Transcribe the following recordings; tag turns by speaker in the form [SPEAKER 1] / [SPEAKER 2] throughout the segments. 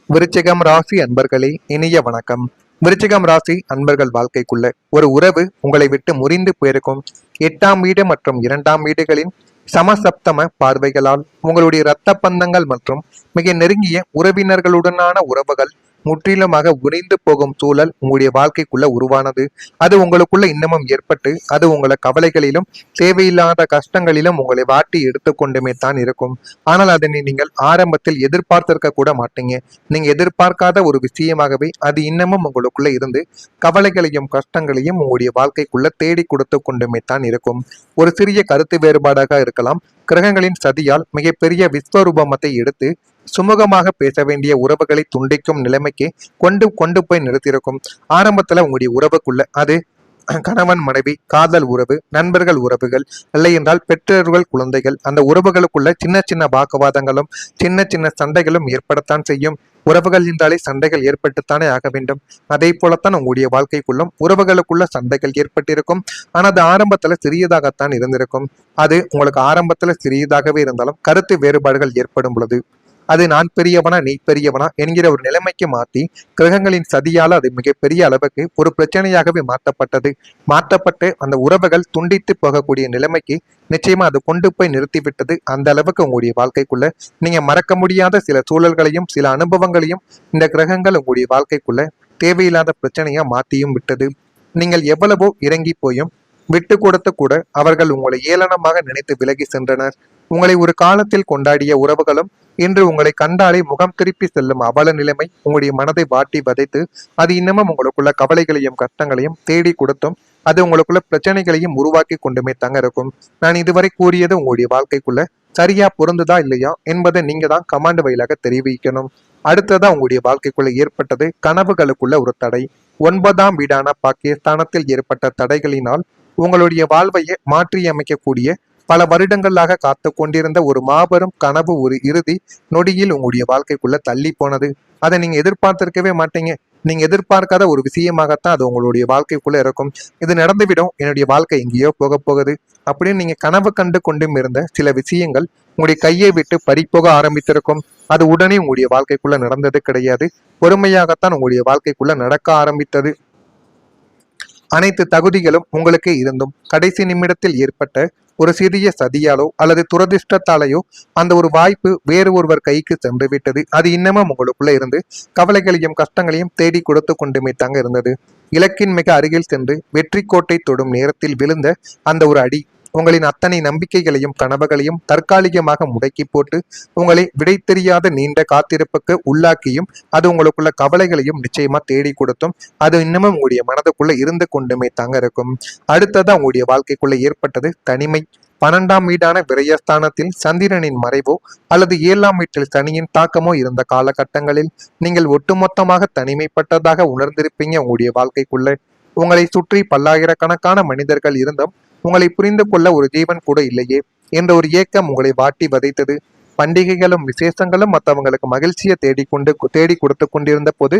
[SPEAKER 1] விருச்சிகம் ராசி அன்பர்களே, இனிய வணக்கம். விருச்சிகம் ராசி அன்பர்கள் வாழ்க்கைக்குள்ள ஒரு உறவு உங்களை விட்டு முறிந்து போயிருக்கும். 8ஆம் வீடு மற்றும் 2ஆம் வீடுகளின் சமசப்தம பார்வைகளால் உங்களுடைய இரத்த பந்தங்கள் மற்றும் மிக நெருங்கிய உறவினர்களுடனான உறவுகள் முற்றிலுமாக உறைந்து போகும் சூழல் உங்களுடைய வாழ்க்கைக்குள்ள உருவானது. அது உங்களுக்குள்ள இன்னமும் ஏற்பட்டு அது உங்களை கவலைகளிலும் தேவையில்லாத கஷ்டங்களிலும் உங்களை வாட்டி எடுத்துக்கொண்டுமே தான் இருக்கும். ஆனால் அதனை நீங்கள் ஆரம்பத்தில் எதிர்பார்த்திருக்க கூட மாட்டீங்க. நீங்க எதிர்பார்க்காத ஒரு விஷயமாகவே அது இன்னமும் உங்களுக்குள்ள இருந்து கவலைகளையும் கஷ்டங்களையும் உங்களுடைய வாழ்க்கைக்குள்ள தேடி கொடுத்து கொண்டுமே தான் இருக்கும். ஒரு சிறிய கருத்து வேறுபாடாக இருக்கலாம். கிரகங்களின் சதியால் மிகப்பெரிய விஸ்வரூபமத்தை எடுத்து சுமூகமாக பேச வேண்டிய உறவுகளை துண்டிக்கும் நிலைமைக்கு கொண்டு கொண்டு போய் நிறுத்தியிருக்கும். ஆரம்பத்துல உங்களுடைய உறவுக்குள்ள அது கணவன் மனைவி, காதல் உறவு, நண்பர்கள் உறவுகள், இல்லை என்றால் பெற்றோர்கள் குழந்தைகள், அந்த உறவுகளுக்குள்ள சின்ன சின்ன வாக்குவாதங்களும் சின்ன சின்ன சண்டைகளும் ஏற்படத்தான் செய்யும். உறவுகள் என்றாலே சண்டைகள் ஏற்பட்டுத்தானே ஆக வேண்டும். அதே போலத்தான் உங்களுடைய வாழ்க்கைக்குள்ளும் உறவுகளுக்குள்ள சண்டைகள் ஏற்பட்டிருக்கும். ஆனால் அது ஆரம்பத்துல சிறியதாகத்தான் இருந்திருக்கும். அது உங்களுக்கு ஆரம்பத்துல சிறியதாகவே இருந்தாலும் கருத்து வேறுபாடுகள் ஏற்படும் பொழுது அது நான் பெரியவனா நீ பெரியவனா என்கிற ஒரு நிலைமைக்கு மாற்றி கிரகங்களின் சதியால் அது மிகப்பெரிய அளவுக்கு ஒரு பிரச்சனையாகவே மாற்றப்பட்டு அந்த உறவுகள் துண்டித்து போகக்கூடிய நிலைமைக்கு நிச்சயமா அது கொண்டு போய் நிறுத்திவிட்டது. அந்த அளவுக்கு உங்களுடைய வாழ்க்கைக்குள்ள நீங்க மறக்க முடியாத சில சூழல்களையும் சில அனுபவங்களையும் இந்த கிரகங்கள் உங்களுடைய வாழ்க்கைக்குள்ள தேவையில்லாத பிரச்சனையா மாற்றியும் விட்டது. நீங்கள் எவ்வளவோ இறங்கி போயும் விட்டு கொடுத்து கூட அவர்கள் உங்களை ஏளனமாக நினைத்து விலகி சென்றனர். உங்களை ஒரு காலத்தில் கொண்டாடிய உறவுகளும் இன்று உங்களை கண்டாலே முகம் திருப்பி செல்லும் அவல நிலைமை உங்களுடைய மனதை வாட்டி வதைத்து அது இன்னமும் உங்களுக்குள்ள கவலைகளையும் கஷ்டங்களையும் தேடி கொடுத்தும் அது உங்களுக்குள்ள பிரச்சனைகளையும் உருவாக்கி கொண்டுமே தங்க இருக்கும். நான் இதுவரை கூறியது உங்களுடைய வாழ்க்கைக்குள்ள சரியா பொருந்துதா இல்லையா என்பதை நீங்க தான் கமாண்ட் வழியாக தெரிவிக்கணும். அடுத்ததா உங்களுடைய வாழ்க்கைக்குள்ள ஏற்பட்டது கனவுகளுக்குள்ள ஒரு தடை. 9ஆம் வீடான பாக்கியஸ்தானத்தில் ஏற்பட்ட தடைகளினால் உங்களுடைய வாழ்வையை மாற்றி அமைக்கக்கூடிய பல வருடங்களாக காத்து கொண்டிருந்த ஒரு மாபெரும் கனவு ஒரு இறுதி நொடியில் உங்களுடைய வாழ்க்கைக்குள்ள தள்ளி போனது. அதை நீங்க எதிர்பார்த்திருக்கவே மாட்டீங்க. நீங்க எதிர்பார்க்காத ஒரு விஷயமாகத்தான் அது உங்களுடைய வாழ்க்கைக்குள்ள இருக்கும். இது நடந்துவிடும், என்னுடைய வாழ்க்கை எங்கேயோ போக போகுது அப்படின்னு நீங்க கனவு கண்டு கொண்டும் இருந்த சில விஷயங்கள் உங்களுடைய கையை விட்டு பறிப்போக ஆரம்பித்திருக்கும். அது உடனே உங்களுடைய வாழ்க்கைக்குள்ள நடந்தது கிடையாது. பொறுமையாகத்தான் உங்களுடைய வாழ்க்கைக்குள்ள நடக்க ஆரம்பித்தது. அனைத்து தகுதிகளும் உங்களுக்கு இருந்தும் கடைசி நிமிடத்தில் ஏற்பட்ட ஒரு சிறிய சதியாலோ அல்லது துரதிர்ஷ்டத்தாலேயோ அந்த ஒரு வாய்ப்பு வேறு ஒருவர் கைக்கு சென்று விட்டது. அது இன்னமும் உங்களுக்குள்ள இருந்து கவலைகளையும் கஷ்டங்களையும் தேடி கொடுத்து கொண்டுமே தாங்க இருந்தது. இலக்கின் மிக அருகில் சென்று வெற்றி கோட்டை தொடும் நேரத்தில் விழுந்த அந்த ஒரு அடி உங்களின் அத்தனை நம்பிக்கைகளையும் கனவுகளையும் தற்காலிகமாக முடக்கி போட்டு உங்களை விடை தெரியாத நீண்ட காத்திருப்புக்கு உள்ளாக்கியும் அது உங்களுக்குள்ள கவலைகளையும் நிச்சயமா தேடி கொடுத்தும் அது இன்னமும் உங்களுடைய மனதுக்குள்ள இருந்து கொண்டுமே தாங்க இருக்கும். அடுத்ததான் உங்களுடைய வாழ்க்கைக்குள்ள ஏற்பட்டது தனிமை. 12ஆம் வீடான விரயஸ்தானத்தில் சந்திரனின் மறைவோ அல்லது 7ஆம் வீட்டில் சனியின் தாக்கமோ இருந்த காலகட்டங்களில் நீங்கள் ஒட்டுமொத்தமாக தனிமைப்பட்டதாக உணர்ந்திருப்பீங்க. உங்களுடைய வாழ்க்கைக்குள்ள உங்களை சுற்றி பல்லாயிரக்கணக்கான மனிதர்கள் இருந்தும் உங்களை புரிந்து கொள்ள ஒரு ஜீவன் கூட இல்லையே என்ற ஒரு ஏக்கம் உங்களை வாட்டி வதைத்தது. பண்டிகைகளும் விசேஷங்களும் மற்றவங்களுக்கு மகிழ்ச்சியை தேடி கொடுத்து கொண்டிருந்த போது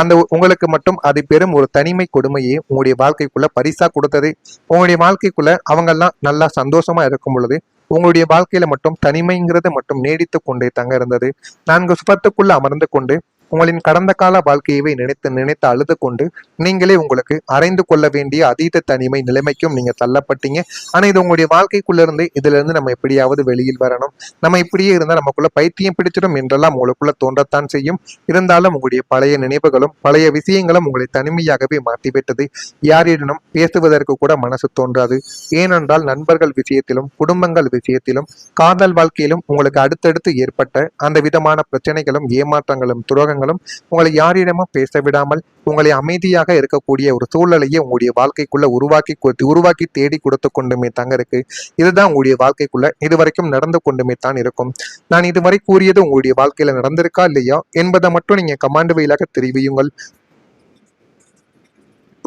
[SPEAKER 1] அந்த உங்களுக்கு மட்டும் அது பெரும் ஒரு தனிமை கொடுமையே உங்களுடைய வாழ்க்கைக்குள்ள பரிசா கொடுத்தது. உங்களுடைய வாழ்க்கைக்குள்ள அவங்கெல்லாம் நல்லா சந்தோஷமா இருக்கும் பொழுது உங்களுடைய வாழ்க்கையில மட்டும் தனிமைங்கிறது மட்டும் நீடித்து கொண்டே தங்க இருந்தது. 4 சுபத்துக்குள்ள அமர்ந்து கொண்டு உங்களின் கடந்த கால வாழ்க்கையவே நினைத்து நினைத்து அழுது கொண்டு நீங்களே உங்களுக்கு அறைந்து கொள்ள வேண்டிய அதீத தனிமை நிலைமைக்கும் நீங்க தள்ளப்பட்டீங்க. ஆனா இது உங்களுடைய வாழ்க்கைக்குள்ள இருந்து இதுல இருந்து நம்ம எப்படியாவது வெளியில் வரணும், நம்ம இப்படியே இருந்தா நமக்குள்ள பைத்தியம் பிடிச்சிடும் என்றெல்லாம் உங்களுக்குள்ள தோன்றத்தான் செய்யும். இருந்தாலும் உங்களுடைய பழைய நினைவுகளும் பழைய விஷயங்களும் உங்களை தனிமையாகவே மாற்றிவிட்டது. யாரிடனும் பேசுவதற்கு கூட மனசு தோன்றாது. ஏனென்றால் நண்பர்கள் விஷயத்திலும் குடும்பங்கள் விஷயத்திலும் காதல் வாழ்க்கையிலும் உங்களுக்கு அடுத்தடுத்து ஏற்பட்ட அந்த விதமான பிரச்சனைகளும் ஏமாற்றங்களும் துரோகங்களும் உங்களை யாரிடமும் பேச விடாமல் உங்களை அமைதியாக இருக்கக்கூடிய ஒரு சூழலையே உங்களுடைய வாழ்க்கைக்குள்ள உருவாக்கி தேடி கொடுத்து கொண்டுமே தாங்க இருக்கு. இதுதான் உங்களுடைய வாழ்க்கைக்குள்ள இதுவரைக்கும் நடந்து கொண்டுமே தான் இருக்கும். நான் இதுவரை கூறியது உங்களுடைய வாழ்க்கையில நடந்திருக்கா இல்லையா என்பதை மட்டும் நீங்க கமாண்ட் வழியாக தெரிவியுங்கள்.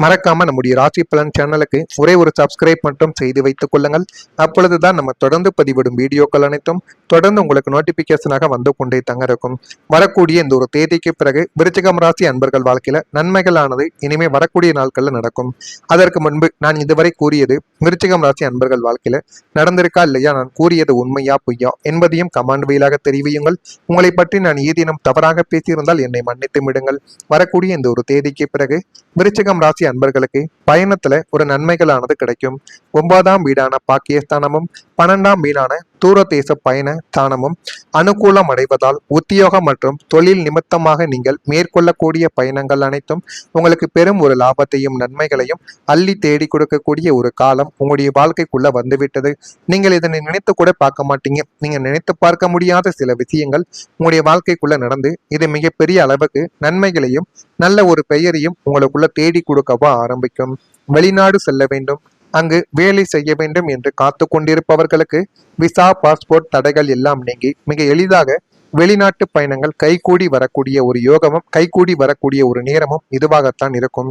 [SPEAKER 1] மறக்காம நம்முடைய ராசி பலன் சேனலுக்கு ஒரே ஒரு சப்ஸ்கிரைப் மட்டும் செய்து வைத்துக் கொள்ளுங்கள். அப்பொழுதுதான் நம்ம தொடர்ந்து பதிவிடும் வீடியோக்கள் அனைத்தும் தொடர்ந்து உங்களுக்கு நோட்டிபிகேஷனாக வந்து கொண்டே தங்க இருக்கும். வரக்கூடிய இந்த ஒரு தேதிக்கு பிறகு விருச்சிகம் ராசி அன்பர்கள் வாழ்க்கையில நன்மைகளானது இனிமே வரக்கூடிய நாட்கள்ல நடக்கும். அதற்கு முன்பு நான் இதுவரை கூறியது விருச்சிகம் ராசி அன்பர்கள் வாழ்க்கையில நடந்திருக்கா இல்லையா, நான் கூறியது உண்மையா பொய்யா என்பதையும் கமெண்ட் வாயிலாக தெரிவியுங்கள். உங்களை பற்றி நான் ஏதேனும் தவறாக பேசியிருந்தால் என்னை மன்னித்து விடுங்கள். வரக்கூடிய இந்த ஒரு தேதிக்கு பிறகு விருச்சிகம் ராசி அன்பர்களுக்கு பயணத்துல ஒரு நன்மைகளானது கிடைக்கும். 9ஆம் வீடான பாக்கியஸ்தானமும் 12ஆம் வீடான தூரதேச பயண ஸ்தானமும் அனுகூலம் அடைவதால் உத்தியோகம் மற்றும் தொழில் நிமித்தமாக நீங்கள் மேற்கொள்ளக்கூடிய பயணங்கள் அனைத்தும் உங்களுக்கு பெரும் ஒரு லாபத்தையும் நன்மைகளையும் அள்ளி தேடி கொடுக்கக்கூடிய ஒரு காலம் உங்களுடைய வாழ்க்கைக்குள்ள வந்துவிட்டது. நீங்கள் இதனை நினைத்து கூட பார்க்க மாட்டீங்க. நீங்க நினைத்து பார்க்க முடியாத சில விஷயங்கள் உங்களுடைய வாழ்க்கைக்குள்ள நடந்து இது மிகப்பெரிய அளவுக்கு நன்மைகளையும் நல்ல ஒரு பெயரையும் உங்களுக்குள்ள தேடி கொடுக்கவா ஆரம்பிக்கும். வெளிநாடு செல்ல வேண்டும், அங்கு வேலை செய்ய வேண்டும் என்று காத்து கொண்டிருப்பவர்களுக்கு விசா பாஸ்போர்ட் தடைகள் எல்லாம் நீங்கி மிக எளிதாக வெளிநாட்டு பயணங்கள் கைகூடி வரக்கூடிய ஒரு யோகமும் கைகூடி வரக்கூடிய ஒரு நேரமும் இதுவாகத்தான் இருக்கும்.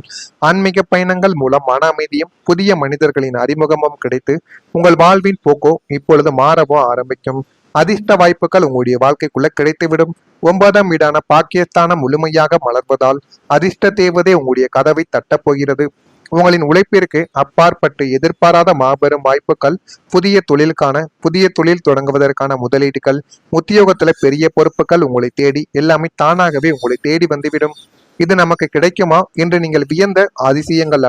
[SPEAKER 1] ஆன்மீக பயணங்கள் மூலம் மன அமைதியும் புதிய மனிதர்களின் அறிமுகமும் கிடைத்து உங்கள் வாழ்வின் போக்கோ இப்பொழுது மாறவோ ஆரம்பிக்கும். அதிர்ஷ்ட வாய்ப்புகள் உங்களுடைய வாழ்க்கைக்குள்ள கிடைத்துவிடும். 9ஆம் வீடான பாக்கியஸ்தானம் முழுமையாக மலர்வதால் அதிர்ஷ்ட தேவதே உங்களுடைய கதவை தட்டப் போகிறது. உங்களின் உழைப்பிற்கு அப்பாற்பட்டு எதிர்பாராத மாபெரும் வாய்ப்புகள், புதிய தொழில் தொடங்குவதற்கான முதலீடுகள், உத்தியோகத்துல பெரிய பொறுப்புகள் உங்களை தேடி எல்லாமே தானாகவே உங்களை தேடி வந்துவிடும். இது நமக்கு கிடைக்குமா என்று நீங்கள் வியந்த அதிசயங்கள்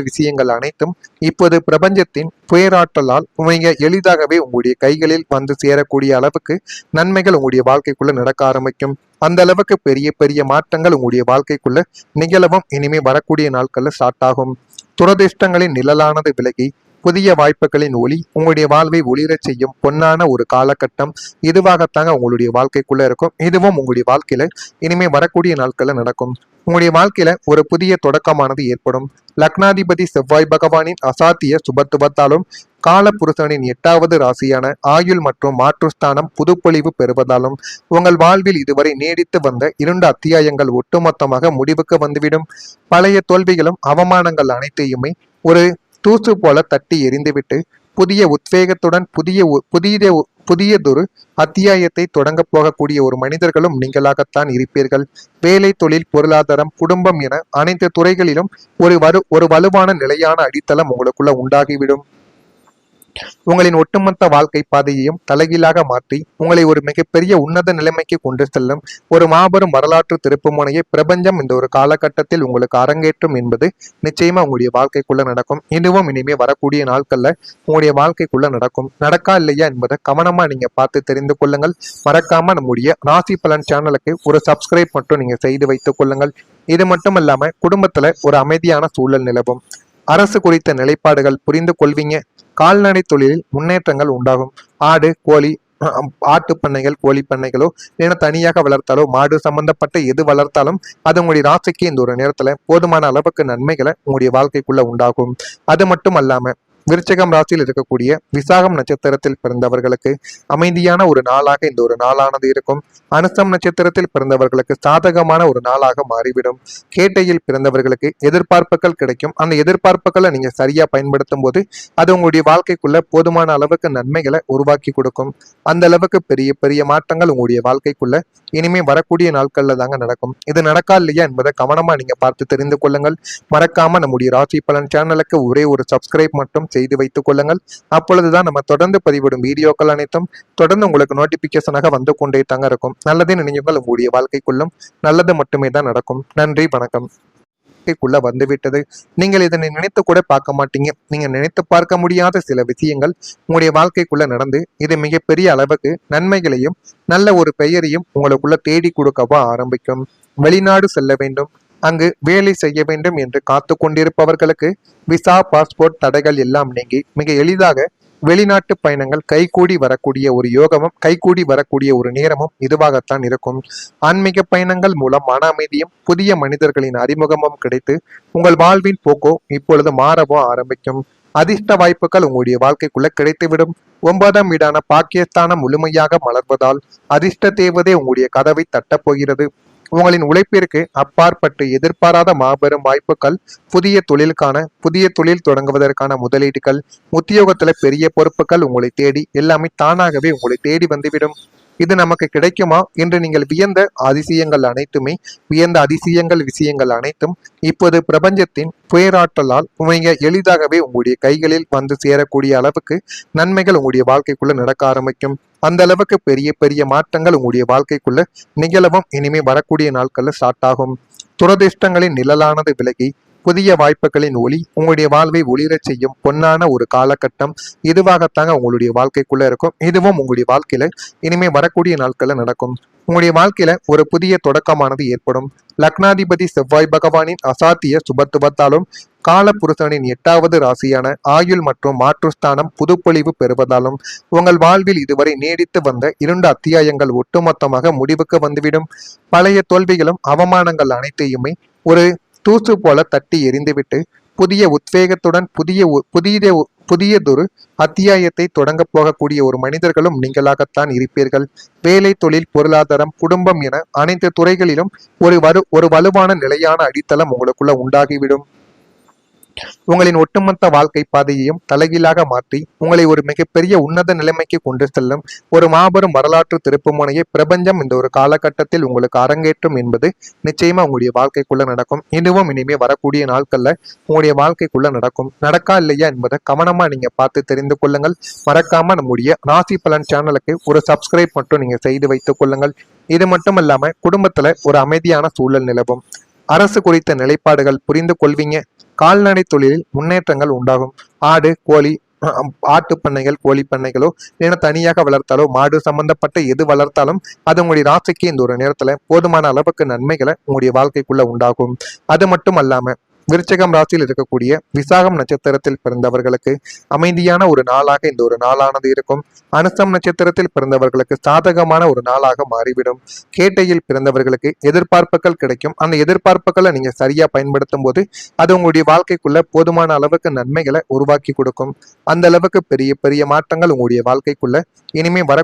[SPEAKER 1] விஷயங்கள் அனைத்தும் இப்போது பிரபஞ்சத்தின் புயராற்றலால் மிக எளிதாகவே உங்களுடைய கைகளில் வந்து சேரக்கூடிய அளவுக்கு நன்மைகள் உங்களுடைய வாழ்க்கைக்குள்ள நடக்க ஆரம்பிக்கும். அந்த அளவுக்கு பெரிய பெரிய மாற்றங்கள் உங்களுடைய வாழ்க்கைக்குள்ள நிகழவும் இனிமே வரக்கூடிய நாட்கள்ல ஸ்டார்ட் ஆகும். துரதிர்ஷ்டங்களின் நிழலானது விலகி புதிய வாய்ப்புகளின் ஒளி உங்களுடைய வாழ்வை ஒளிரச் செய்யும் பொன்னான ஒரு காலகட்டம் இதுவாகத்தாங்க உங்களுடைய வாழ்க்கைக்குள்ள இருக்கும். இதுவும் உங்களுடைய வாழ்க்கையில இனிமே வரக்கூடிய நாட்கள்ல நடக்கும். உங்களுடைய வாழ்க்கையில ஒரு புதிய தொடக்கமானது ஏற்படும். லக்னாதிபதி செவ்வாய் பகவானின் அசாத்திய சுபத்துவத்தாலும் கால புருஷனின் 8வது ராசியான ஆயுள் மற்றும் மாற்றுஸ்தானம் புதுப்பொழிவு பெறுவதாலும் உங்கள் வாழ்வில் இதுவரை நீடித்து வந்த 2 அத்தியாயங்கள் ஒட்டுமொத்தமாக முடிவுக்கு வந்துவிடும். பழைய தோல்விகளும் அவமானங்கள் அனைத்தையுமே ஒரு தூசு போல தட்டி எறிந்துவிட்டு புதிய உத்வேகத்துடன் புதியதொரு அத்தியாயத்தை தொடங்க போகக்கூடிய ஒரு மனிதர்களும் நீங்களாகத்தான் இருப்பீர்கள். வேலை, தொழில், பொருளாதாரம், குடும்பம் என அனைத்து துறைகளிலும் ஒரு வலுவான நிலையான அடித்தளம் உங்களுக்குள்ள உண்டாகிவிடும். உங்களின் ஒட்டுமொத்த வாழ்க்கை பாதையையும் தலைகீழாக மாற்றி உங்களை ஒரு மிகப்பெரிய உன்னத நிலைமைக்கு கொண்டு செல்லும் ஒரு மாபெரும் வரலாற்று திருப்பு முனையை பிரபஞ்சம் இந்த ஒரு காலகட்டத்தில் உங்களுக்கு அரங்கேற்றும் என்பது நிச்சயமா உங்களுடைய வாழ்க்கைக்குள்ள நடக்கும். இதுவும் இனிமே வரக்கூடிய நாட்கள்ல உங்களுடைய வாழ்க்கைக்குள்ள நடக்கா இல்லையா என்பதை கவனமா நீங்க பார்த்து தெரிந்து கொள்ளுங்கள். மறக்காம நம்முடைய ராசி பலன் சேனலுக்கு ஒரு சப்ஸ்கிரைப் மட்டும் நீங்க செய்து வைத்துக் கொள்ளுங்கள். இது மட்டும் இல்லாம குடும்பத்துல ஒரு அமைதியான சூழல் நிலவும். அரசு குறித்த நிலைப்பாடுகள் புரிந்து கொள்வீங்க. கால்நடை தொழிலில் முன்னேற்றங்கள் உண்டாகும். ஆடு, கோழி, ஆட்டு பண்ணைகள், கோழி பண்ணைகளோ இல்லைன்னா தனியாக வளர்த்தாலோ மாடு சம்பந்தப்பட்ட எது வளர்த்தாலும் அது உங்களுடைய ராசிக்கு இந்த ஒரு நேரத்துல போதுமான அளவுக்கு நன்மைகளை உங்களுடைய வாழ்க்கைக்குள்ள உண்டாகும். அது மட்டும் அல்லாம விருச்சிகம் ராசியில் இருக்கக்கூடிய விசாகம் நட்சத்திரத்தில் பிறந்தவர்களுக்கு அமைதியான ஒரு நாளாக இந்த ஒரு நாளானது இருக்கும். அனுசம் நட்சத்திரத்தில் பிறந்தவர்களுக்கு சாதகமான ஒரு நாளாக மாறிவிடும். கேட்டையில் பிறந்தவர்களுக்கு எதிர்பார்ப்புகள் கிடைக்கும். அந்த எதிர்பார்ப்புகளை நீங்க சரியா பயன்படுத்தும் போது அது உங்களுடைய வாழ்க்கைக்குள்ள போதுமான அளவுக்கு நன்மைகளை உருவாக்கி கொடுக்கும். அந்த அளவுக்கு பெரிய பெரிய மாற்றங்கள் உங்களுடைய வாழ்க்கைக்குள்ள இனிமே வரக்கூடிய நாட்கள்ல தாங்க நடக்கும். இது நடக்கா இல்லையா என்பதை கவனமா நீங்க பார்த்து தெரிந்து கொள்ளுங்கள். மறக்காம நம்முடைய ராசி பலன் சேனலுக்கு ஒரே ஒரு சப்ஸ்கிரைப் மட்டும் செய்து வைத்துக் கொள்ளுங்கள். அப்பொழுதுதான் நம்ம தொடர்ந்து பதிவிடும் வீடியோக்கள் அனைத்தும் தொடர்ந்து உங்களுக்கு நோட்டிபிகேஷனாக வந்து கொண்டே தாங்க இருக்கும். நல்லதே நினைவுகள் உங்களுடைய வாழ்க்கைக்குள்ளும் நல்லது மட்டுமே தான் நடக்கும். நன்றி, வணக்கம். வாழ்க்கைக்குள்ள வந்துவிட்டது. நீங்கள் இதனை நினைத்து கூட பார்க்க மாட்டீங்க. நீங்க நினைத்து பார்க்க முடியாத சில விஷயங்கள் உங்களுடைய வாழ்க்கைக்குள்ள நடந்து இது மிகப்பெரிய அளவுக்கு நன்மைகளையும் நல்ல ஒரு பெயரையும் உங்களுக்குள்ள தேடி கொடுக்கவா ஆரம்பிக்கும். வெளிநாடு செல்ல வேண்டும், அங்கு வேலை செய்ய வேண்டும் என்று காத்து கொண்டிருப்பவர்களுக்கு விசா பாஸ்போர்ட் தடைகள் எல்லாம் நீங்கி மிக எளிதாக வெளிநாட்டு பயணங்கள் கைகூடி வரக்கூடிய ஒரு யோகமும் கைகூடி வரக்கூடிய ஒரு நேரமும் இதுவாகத்தான் இருக்கும். ஆன்மீக பயணங்கள் மூலம் மன அமைதியும் புதிய மனிதர்களின் அறிமுகமும் கிடைத்து உங்கள் வாழ்வின் போக்கோ இப்பொழுது மாறவோ ஆரம்பிக்கும். அதிர்ஷ்ட வாய்ப்புகள் உங்களுடைய வாழ்க்கைக்குள்ள கிடைத்துவிடும். 9ஆம் வீடான பாக்கியஸ்தானம் முழுமையாக மலர்வதால் அதிர்ஷ்ட தேவதே உங்களுடைய கதவை தட்டப் போகிறது. உங்களின் உழைப்பிற்கு அப்பாற்பட்டு எதிர்பாராத மாபெரும் வாய்ப்புகள், புதிய தொழில் தொடங்குவதற்கான முதலீடுகள், உத்தியோகத்துல பெரிய பொறுப்புகள் உங்களை தேடி எல்லாமே தானாகவே உங்களை தேடி வந்துவிடும். இது நமக்கு கிடைக்குமா என்று நீங்கள் வியந்த அதிசயங்கள் விஷயங்கள் அனைத்தும் இப்போது பிரபஞ்சத்தின் புயராற்றலால் நீங்க எளிதாகவே உங்களுடைய கைகளில் வந்து சேரக்கூடிய அளவுக்கு நன்மைகள் உங்களுடைய வாழ்க்கைக்குள்ள நடக்க ஆரம்பிக்கும். அந்த அளவுக்கு பெரிய பெரிய மாற்றங்கள் உங்களுடைய வாழ்க்கைக்குள்ள நிகழவும் இனிமே வரக்கூடிய நாட்கள்ல ஸ்டார்ட் ஆகும். துரதிர்ஷ்டங்களின் நிழலானது விலகி புதிய வாய்ப்புகளின் ஒளி உங்களுடைய வாழ்வை ஒளிரச் செய்யும் பொன்னான ஒரு காலகட்டம் இதுவாகத்தாங்க உங்களுடைய வாழ்க்கைக்குள்ள இருக்கும். இதுவும் உங்களுடைய வாழ்க்கையில இனிமே வரக்கூடிய நாட்கள்ல நடக்கும். உங்களுடைய வாழ்க்கையில ஒரு புதிய தொடக்கமானது ஏற்படும். லக்னாதிபதி செவ்வாய் பகவானின் அசாத்திய சுபத்துவத்தாலும் கால புருஷனின் 8வது ராசியான ஆயுள் மற்றும் மாற்றுஸ்தானம் புதுப்பொழிவு பெறுவதாலும் உங்கள் வாழ்வில் இதுவரை நீடித்து வந்த 2 அத்தியாயங்கள் ஒட்டுமொத்தமாக முடிவுக்கு வந்துவிடும். பழைய தோல்விகளும் அவமானங்கள் அனைத்தையுமே ஒரு தூசு போல தட்டி எறிந்துவிட்டு புதிய உத்வேகத்துடன் புதியதொரு அத்தியாயத்தை தொடங்க போகக்கூடிய ஒரு மனிதர்களும் நீங்களாகத்தான் இருப்பீர்கள். வேலை, தொழில், பொருளாதாரம், குடும்பம் என அனைத்து துறைகளிலும் ஒரு வலுவான நிலையான அடித்தளம் உங்களுக்குள்ள உண்டாகிவிடும். உங்களின் ஒட்டுமொத்த வாழ்க்கை பாதையையும் தலைகீழாக மாற்றி உங்களை ஒரு மிகப்பெரிய உன்னத நிலைமைக்கு கொண்டு செல்லும் ஒரு மாபெரும் வரலாற்று திருப்புமுனையை பிரபஞ்சம் இந்த ஒரு காலகட்டத்தில் உங்களுக்கு அரங்கேற்றும் என்பது நிச்சயமா உங்களுடைய வாழ்க்கைக்குள்ள நடக்கும். இதுவும் இனிமே வரக்கூடிய நாட்கள்ல உங்களுடைய வாழ்க்கைக்குள்ள நடக்கும். நடக்கா இல்லையா என்பதை கவனமா நீங்க பார்த்து தெரிந்து கொள்ளுங்கள். மறக்காம நம்முடைய ராசி பலன் சேனலுக்கு ஒரு சப்ஸ்கிரைப் மட்டும் நீங்க செய்து வைத்துக் கொள்ளுங்கள். இது மட்டும் இல்லாம குடும்பத்துல ஒரு அமைதியான சூழல் நிலவும். அரசு குறித்த நிலைப்பாடுகள் புரிந்து கொள்வீங்க. கால்நடை தொழிலில் முன்னேற்றங்கள் உண்டாகும். ஆடு, கோழி, ஆட்டு பண்ணைகள், கோழி பண்ணைகளோ இல்லைன்னா தனியாக வளர்த்தாலோ மாடு சம்பந்தப்பட்ட எது வளர்த்தாலும் அது உங்களுடைய ராசிக்கு இந்த ஒரு நேரத்துல போதுமான அளவுக்கு நன்மைகளை உங்களுடைய வாழ்க்கைக்குள்ள உண்டாகும். அது மட்டும் அல்லாம விருச்சிகம் ராசியில் இருக்கக்கூடிய விசாகம் நட்சத்திரத்தில் பிறந்தவர்களுக்கு அமைதியான ஒரு நாளாக இந்த ஒரு நாளானது இருக்கும். அனுசம் நட்சத்திரத்தில் பிறந்தவர்களுக்கு சாதகமான ஒரு நாளாக மாறிவிடும். கேட்டையில் பிறந்தவர்களுக்கு எதிர்பார்ப்புகள் கிடைக்கும். அந்த எதிர்பார்ப்புகளை நீங்க சரியா பயன்படுத்தும் போது அது உங்களுடைய வாழ்க்கைக்குள்ள போதுமான அளவுக்கு நன்மைகளை உருவாக்கி கொடுக்கும். அந்த அளவுக்கு பெரிய பெரிய மாற்றங்கள் உங்களுடைய வாழ்க்கைக்குள்ள இனிமே வர